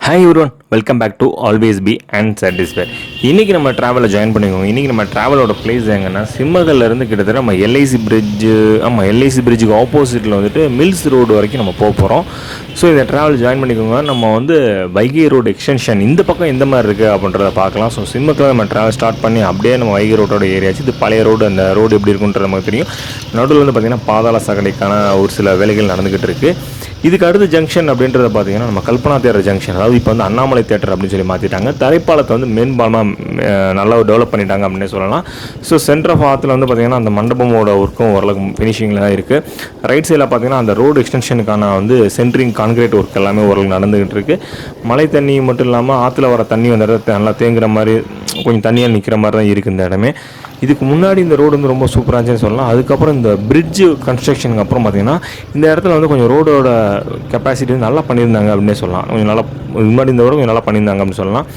Hi everyone, welcome back to always be and satisfied. இன்றைக்கி நம்ம ட்ராவலில் ஜாயின் பண்ணிக்கோங்க. இன்றைக்கி நம்ம ட்ராவலோட பிளேஸ் எங்கன்னா சிம்மகல்லேருந்து கிட்டத்தட்ட நம்ம எல்ஐசி பிரிட்ஜுக்கு ஆப்போசிட்டில் வந்துட்டு மில்ஸ் ரோடு வரைக்கும் நம்ம போக போகிறோம். ஸோ இந்த ட்ராவல் ஜாயின் பண்ணிக்கோங்க. நம்ம வந்து வைகை ரோடு எக்ஸ்டென்ஷன் இந்த பக்கம் எந்த மாதிரி இருக்குது அப்படின்றத பார்க்கலாம். ஸோ சிம்மக்கில் நம்ம ட்ராவல் ஸ்டார்ட் பண்ணி அப்படியே நம்ம வைகை ரோட்டோட ஏரியாச்சு. இது பழைய ரோடு, அந்த ரோடு எப்படி இருக்குன்றது நமக்கு தெரியும். நடுவில் வந்து பார்த்திங்கன்னா பாதாள சாக்கடைக்கான ஒரு சில வேலைகள் நடந்துக்கிட்டு இருக்குது. இதுக்கு அடுத்த ஜங்ஷன் அப்படின்றத பார்த்தீங்கன்னா நம்ம கல்பனா தேட்டர் ஜங்ஷன், அதாவது இப்போ வந்து அண்ணாமலை தேட்டர் அப்படின்னு சொல்லி மாற்றிட்டாங்க. தரைப்பாலத்தை வந்து மேம்பாலமாக நல்லா டெவலப் பண்ணிட்டாங்க அப்படின்னே சொல்லலாம். ஸோ சென்டர் ஆஃப் ஆத்தில் வந்து பார்த்திங்கன்னா அந்த மண்டபமோட ஒர்க்கும் ஓரளவுக்கு ஃபினிஷிங்கில் தான் இருக்குது. ரைட் சைடில் பார்த்திங்கன்னா அந்த ரோடு எக்ஸ்டென்ஷனுக்கான வந்து சென்ட்ரிங் கான்கிரீட் ஒர்க் எல்லாமே ஓரளவுக்கு நடந்துகிட்டு இருக்குது. மழை தண்ணி மட்டும் இல்லாமல் ஆற்றுல வர தண்ணி வந்து நல்லா தேங்குற மாதிரி கொஞ்சம் தண்ணியாக நிற்கிற மாதிரி தான் இருக்குது இந்த இடமே. இதுக்கு முன்னாடி இந்த ரோடு வந்து ரொம்ப சூப்பராக இருந்துச்சுன்னு சொல்லலாம். அதுக்கப்புறம் இந்த பிரிட்ஜு கன்ஸ்ட்ரக்ஷனுக்கு அப்புறம் பார்த்திங்கன்னா இந்த இடத்துல வந்து கொஞ்சம் ரோடோட கெப்பாசிட்டி வந்து நல்லா பண்ணியிருந்தாங்க அப்படின்னே சொல்லலாம். கொஞ்சம் நல்லா முன்னாடி இந்த ரோடு கொஞ்சம் நல்லா பண்ணியிருந்தாங்க அப்படின்னு சொல்லலாம்.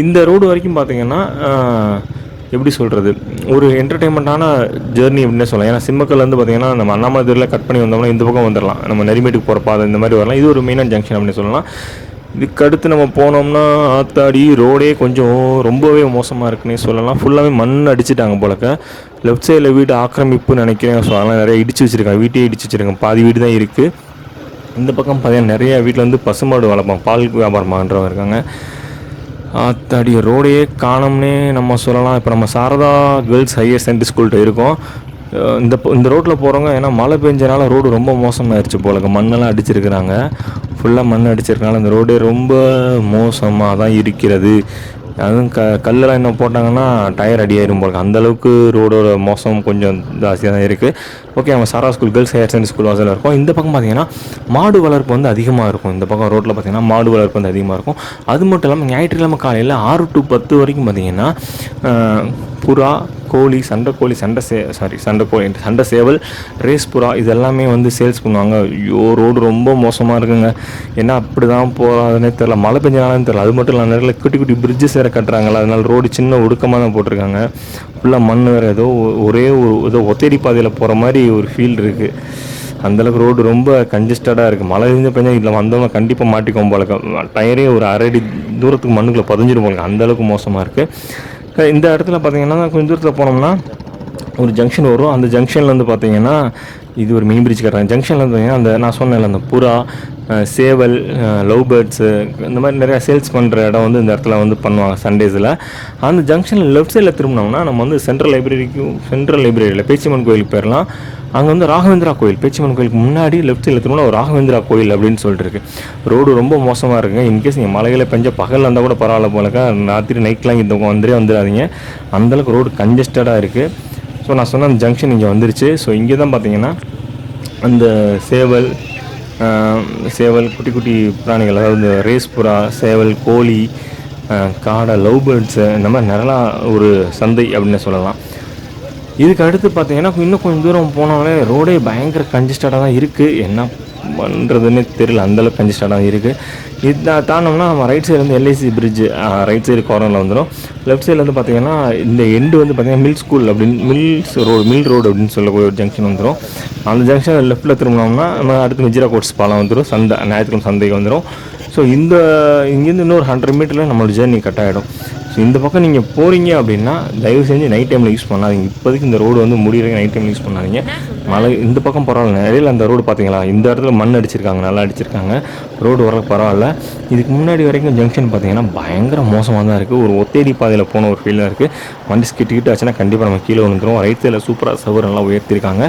இந்த ரோடு வரைக்கும் பார்த்திங்கன்னா எப்படி சொல்கிறது, ஒரு என்டர்டெயின்மெண்ட்டான ஜேர்னி அப்படின்னே சொல்லலாம். ஏன்னா சிம்மக்கல்லேருந்து பார்த்திங்கன்னா நம்ம அண்ணாமலை தெருவில் கட் பண்ணி வந்தோம்னா இந்த பக்கம் வந்துடலாம், நம்ம நெறிமேட்டுக்கு போகிற பாதை இந்த மாதிரி வரலாம். இது ஒரு மெயினான ஜங்ஷன் அப்படின்னு சொல்லலாம். இதுக்கு அடுத்து நம்ம போனோம்னா ஆத்தாடி ரோடே கொஞ்சம் ரொம்பவே மோசமாக இருக்குன்னே சொல்லலாம். ஃபுல்லாகவே மண் அடிச்சுட்டாங்க போலக்க. லெஃப்ட் சைடில் வீடு ஆக்கிரமிப்புன்னு நினைக்கிறேன். ஸோ அதெல்லாம் நிறைய இடிச்சு வச்சுருக்காங்க, வீட்டையே இடிச்சு வச்சுருக்காங்க. பாதி வீடு தான் இருக்குது. இந்த பக்கம் பார்த்தீங்கன்னா நிறைய வீட்டில் வந்து பசுமாடு வளர்ப்பாங்க, பால் வியாபாரம் பண்ணுறவங்க இருக்காங்க. ஆத்தாடி ரோடையே காணோம்னே நம்ம சொல்லலாம். இப்போ நம்ம சாரதா கேர்ள்ஸ் ஹையர் செகண்டரி ஸ்கூல்கிட்ட இருக்கோம். இந்த ரோட்டில் போகிறவங்க ஏன்னா மழை பெஞ்சனால ரோடு ரொம்ப மோசமாகிடுச்சு போலக்க. மண்ணெல்லாம் அடிச்சிருக்கிறாங்க, ஃபுல்லாக மண் அடிச்சிருக்கனால இந்த ரோடே ரொம்ப மோசமாக தான் இருக்கிறது. அதுவும் கல்லெல்லாம் என்ன போட்டாங்கன்னா டயர் அடியாயிரும் போல. அந்தளவுக்கு ரோடோட மோசம் கொஞ்சம் ஜாஸ்தியாக தான் இருக்குது. ஓகே, நம்ம Sarah school girls higher secondary school வாசலில் இருக்கும். இந்த பக்கம் பார்த்திங்கன்னா மாடு வளர்ப்பு வந்து அதிகமாக இருக்கும். இந்த பக்கம் ரோட்டில் பார்த்திங்கன்னா மாடு வளர்ப்பு வந்து அதிகமாக இருக்கும். அது மட்டும் இல்லாமல் ஞாயிற்றுக்கிழமை காலையில் 6 to 10 வரைக்கும் பார்த்திங்கன்னா புறா, கோழி, சண்டை சேவல், ரேஸ் புறா இதெல்லாமே வந்து சேல்ஸ் பண்ணுவாங்க. ஐயோ ரோடு ரொம்ப மோசமாக இருக்குங்க. ஏன்னா அப்படி தான் போகாதுன்னே தெரில, மழை பெஞ்சனாலும் தெரில. அது மட்டும் இல்லை, நிறைய குட்டி குட்டி பிரிட்ஜஸ் வேறு கட்டுறாங்களா, அதனால் ரோடு சின்ன ஒடுக்கமாக தான் போட்டிருக்காங்க. ஃபுல்லாக மண் வேறு, ஏதோ ஒத்தேரி பாதையில் போகிற மாதிரி ஒரு ஃபீல் இருக்குது. அந்தளவுக்கு ரோடு ரொம்ப கன்ஜஸ்டடாக இருக்குது. மழை பெஞ்சா இல்லை வந்தவங்க கண்டிப்பாக மாட்டிக்கும் போல. டயரே ஒரு 1/2 அடி தூரத்துக்கு மண்ணுக்குள்ளே பதிஞ்சிடும் போல. அந்தளவுக்கு மோசமாக இருக்குது. இந்த இடத்துல பார்த்திங்கன்னா கொஞ்சம் தூரத்தில் போனோம்னா ஒரு ஜங்ஷன் வரும். அந்த ஜங்ஷனில் வந்து பார்த்திங்கன்னா இது ஒரு மெயின் பிரிட்ஜ் கட்டுறாங்க. ஜங்ஷனில் வந்து பார்த்திங்கன்னா அந்த நான் சொன்னேன் அந்த புறா, சேவல், லவ் பேர்ட்ஸு இந்த மாதிரி நிறையா சேல்ஸ் பண்ணுற இடம் வந்து இந்த இடத்துல வந்து பண்ணுவாங்க சண்டேஸில். அந்த ஜங்ஷனில் லெஃப்ட் சைடில் திரும்பினோம்னா நம்ம வந்து சென்ட்ரல் லைப்ரரியில் பேச்சியம்மன் கோயிலுக்கு போயிடலாம். அங்கே வந்து ராகவேந்திரா கோயில், பேச்சியம்மன் கோயிலுக்கு முன்னாடி லெஃப்ட் சைடில் திரும்பினா ஒரு ராகவேந்திரா கோயில் அப்படின்னு சொல்லிட்டு இருக்குது. ரோடு ரொம்ப மோசமாக இருக்குங்க. இன்கேஸ் நீங்கள் மலைகளை பெஞ்ச பகலில் இருந்தால் கூட பரவாயில்ல போலக்கா, ராத்திரி நைட்லாம் இந்த வந்துடாதீங்க. அந்தளவுக்கு ரோடு கன்ஜஸ்டடாக இருக்குது. ஸோ நான் சொன்ன அந்த ஜங்ஷன் இங்கே வந்துருச்சு. ஸோ இங்கே தான் பார்த்தீங்கன்னா அந்த சேவல் குட்டி குட்டி பிராணிகள், அதாவது இந்த ரேஸ் புறா, சேவல், கோழி, காடை, லவ் பேர்ட்ஸு இந்த மாதிரி நிறையா ஒரு சந்தை அப்படின்னு சொல்லலாம். இதுக்கு அடுத்து பார்த்தீங்கன்னா இன்னும் கொஞ்சம் தூரம் போனாலே ரோடே பயங்கர கன்ஜஸ்டடாக தான் இருக்குது. என்ன பண்ணுறதுன்னு தெரியல, அந்தளவுக்கு கன்ஜஸ்டடாக தான் இருக்குது. இதை தாண்டோம்னா நம்ம ரைட் சைடு வந்து எல்ஐசி பிரிட்ஜு ரைட் சைடு கார்னரில் வந்துடும். லெஃப்ட் சைடில் வந்து பார்த்திங்கன்னா இந்த எண்டு வந்து பார்த்திங்கன்னா மில் ரோடு அப்படின்னு சொல்லக்கூடிய ஒரு ஜங்ஷன் வந்துடும். அந்த ஜங்ஷன் லெஃப்ட்டில் திரும்பினோம்னா நம்ம அடுத்து மிஜிரா கோட்ஸ் பாலம் வந்துடும். ஞாயிற்றுக்கிழமை சந்தைக்கு வந்துடும். ஸோ இங்கேருந்து இன்னொரு 100 மீட்டரில் நம்மளோட ஜேர்னி கட் ஆகிடும். ஸோ இந்த பக்கம் நீங்கள் போகிறீங்க அப்படின்னா தயவு செஞ்சு நைட் டைமில் யூஸ் பண்ணாதீங்க. இப்போதைக்கு இந்த ரோடு வந்து முடிகிறீங்க, நைட் டைமில் யூஸ் பண்ணாதீங்க. மழை இந்த பக்கம் பரவாயில்ல, நிறைய அந்த ரோடு பார்த்தீங்களா, இந்த இடத்துல மண் அடிச்சிருக்காங்க, நல்லா அடிச்சிருக்காங்க. ரோடு வர பரவாயில்ல. இதுக்கு முன்னாடி வரைக்கும் ஜங்ஷன் பார்த்தீங்கன்னா பயங்கர மோசமாக தான் இருக்குது. ஒரு ஒத்தேரி பாதையில் போன ஒரு ஃபீலாக இருக்குது. வண்டி கிட்ட ஆச்சுன்னா கண்டிப்பாக நம்ம கீழே வந்துடும். ரைட் சைடில் சூப்பராக சவர் நல்லா உயர்த்திருக்காங்க.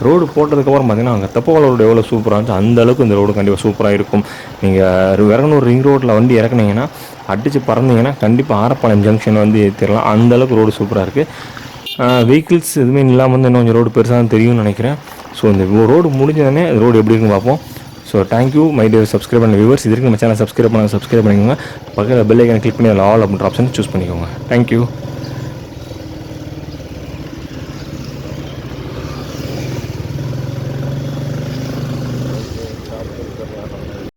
ரோடு போட்டதுக்கப்புறம் பார்த்தீங்கன்னா அங்கே தப்போவால் ரோடு எவ்வளோ சூப்பராக இருந்துச்சு அந்தளவுக்கு இந்த ரோடு கண்டிப்பாக சூப்பராக இருக்கும். நீங்கள் விறகனூர் ரிங் ரோட்டில் வண்டி இறக்குனீங்கன்னா அடித்து பறந்தீங்கன்னா கண்டிப்பாக ஆரப்பாளையம் ஜங்ஷன் வந்து ஏற்றிடலாம். அந்தளவுக்கு ரோடு சூப்பராக இருக்குது. வெஹிக்கிள்ஸ் எதுவுமே இல்லாமல் வந்து இன்னும் கொஞ்சம் ரோடு பெருசாக தான் தெரியும்னு நினைக்கிறேன். ஸோ இந்த ரோடு முடிஞ்சோடனே ரோடு எப்படி இருக்குன்னு பார்ப்போம். So thank you my dear subscribe பண்ண வியூவர்ஸ். இதுக்கு நம்ம சேனல் சப்ஸ்கிரைப் பண்ணிக்கோங்க. பக்கத்தில் பெல் ஐக்கானை கிளிக் பண்ணி அதில் ஆல் அப்படின்ற ஆப்ஷன் சூஸ் பண்ணிக்கோங்க. தேங்க்யூ.